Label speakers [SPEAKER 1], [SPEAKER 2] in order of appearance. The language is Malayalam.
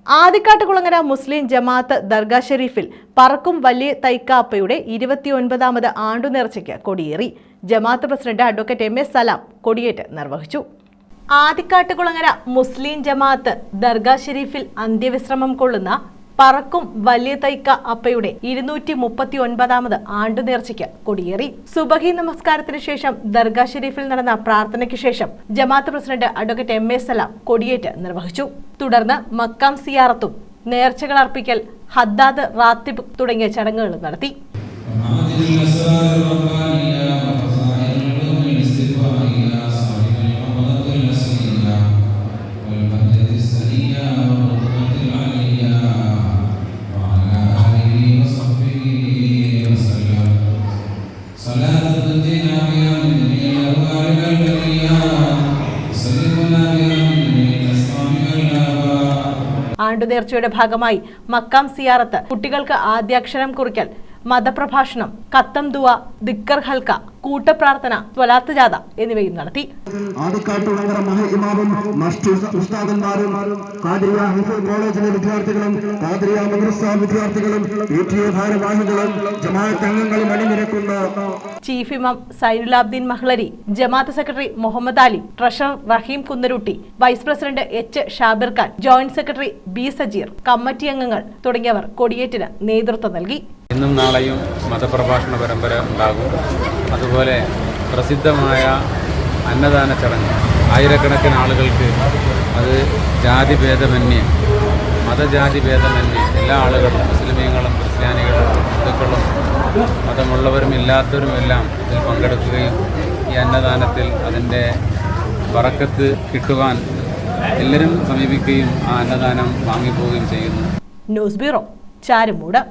[SPEAKER 1] ആദിക്കാട്ടുകുളങ്ങര മുസ്ലിം ജമാഅത്ത് ദർഗാ ഷെരീഫിൽ പറക്കും വലിയ തൈക്കാപ്പയുടെ 29ാമത് ആണ്ടുനേർച്ചയ്ക്ക് കൊടിയേറി. ജമാഅത്ത് പ്രസിഡന്റ് അഡ്വക്കേറ്റ് എം എസ് സലാം കൊടിയേറ്റ് നിർവഹിച്ചു. ആദിക്കാട്ടുകുളങ്ങര മുസ്ലിം ജമാഅത്ത് ദർഗാ ഷെരീഫിൽ അന്ത്യവിശ്രമം കൊള്ളുന്ന പറക്കും വലിയ തൈക്ക അപ്പയുടെ 239ാമത് ആണ്ടുനേർച്ചയ്ക്ക് കൊടിയേറി. സുബഹി നമസ്കാരത്തിന് ശേഷം ദർഗാ ഷെരീഫിൽ നടന്ന പ്രാർത്ഥനയ്ക്ക് ശേഷം ജമാഅത്ത് പ്രസിഡന്റ് അഡ്വക്കേറ്റ് എം എസ് സലാം കൊടിയേറ്റ് നിർവഹിച്ചു. തുടർന്ന് മക്കാം സിയാറത്തും നേർച്ചകൾ അർപ്പിക്കൽ, ഹദ്ദാദ്, റാത്തിബ് തുടങ്ങിയ ചടങ്ങുകൾ നടത്തി. ആണ്ടുനേർച്ചയുടെ ഭാഗമായി മക്കാം സിയാറത്ത്, കുട്ടികൾക്ക് ആദ്യാക്ഷരം കുറിക്കൽ, മതപ്രഭാഷണം, കത്തം ദുവ, ദിക്കർ ഹൽക്ക, കൂട്ടപ്രാർത്ഥന, സ്വലാത്ത് ജാഥ എന്നിവയും നടത്തി.
[SPEAKER 2] ആദിക്കാട്ടുകുളങ്ങര ഇമാമും ഉസ്താദന്മാരും ഖാദിരിയ ഹിഫ്ള് കോളേജിലെ വിദ്യാർത്ഥികളും ഖാദിരിയ മദ്രസ വിദ്യാർത്ഥികളും PTA ഭാരവാഹികളും ജമാഅത്ത് അംഗങ്ങളും അണിനിരക്കുന്ന
[SPEAKER 1] ചീഫ് ഇമാം സൈനുലാബ്ദീൻ മഹ്ലരി, ജമാഅത്ത് secretary Muhammad Ali, treasurer Rahim Kunnarutty, vice president H Shabir Khan, joint secretary B Sajeer, committee അംഗങ്ങൾ തുടങ്ങിയവർ കൊടിയേറ്റിന് നേതൃത്വം നൽകി.
[SPEAKER 3] ഇന്നും നാളെയും മതപ്രഭാഷണ പരമ്പര ഉണ്ടാകും. അതുപോലെ പ്രസിദ്ധമായ അന്നദാന ചടങ്ങ് ആയിരക്കണക്കിന് ആളുകൾക്ക്, അത് ജാതിഭേദമന്യേ, മതജാതി ഭേദമന്യേ എല്ലാ ആളുകളും, മുസ്ലിമീങ്ങളും ക്രിസ്ത്യാനികളും ഹിന്ദുക്കളും മതമുള്ളവരും ഇല്ലാത്തവരുമെല്ലാം ഇതിൽ പങ്കെടുക്കുകയും ഈ അന്നദാനത്തിൽ അതിൻ്റെ ബറക്കത്ത് കിട്ടുവാൻ എല്ലാവരും സമീപിക്കുകയും ആ അന്നദാനം വാങ്ങിപ്പോവുകയും ചെയ്യുന്നു.
[SPEAKER 1] News bureau, Charummood.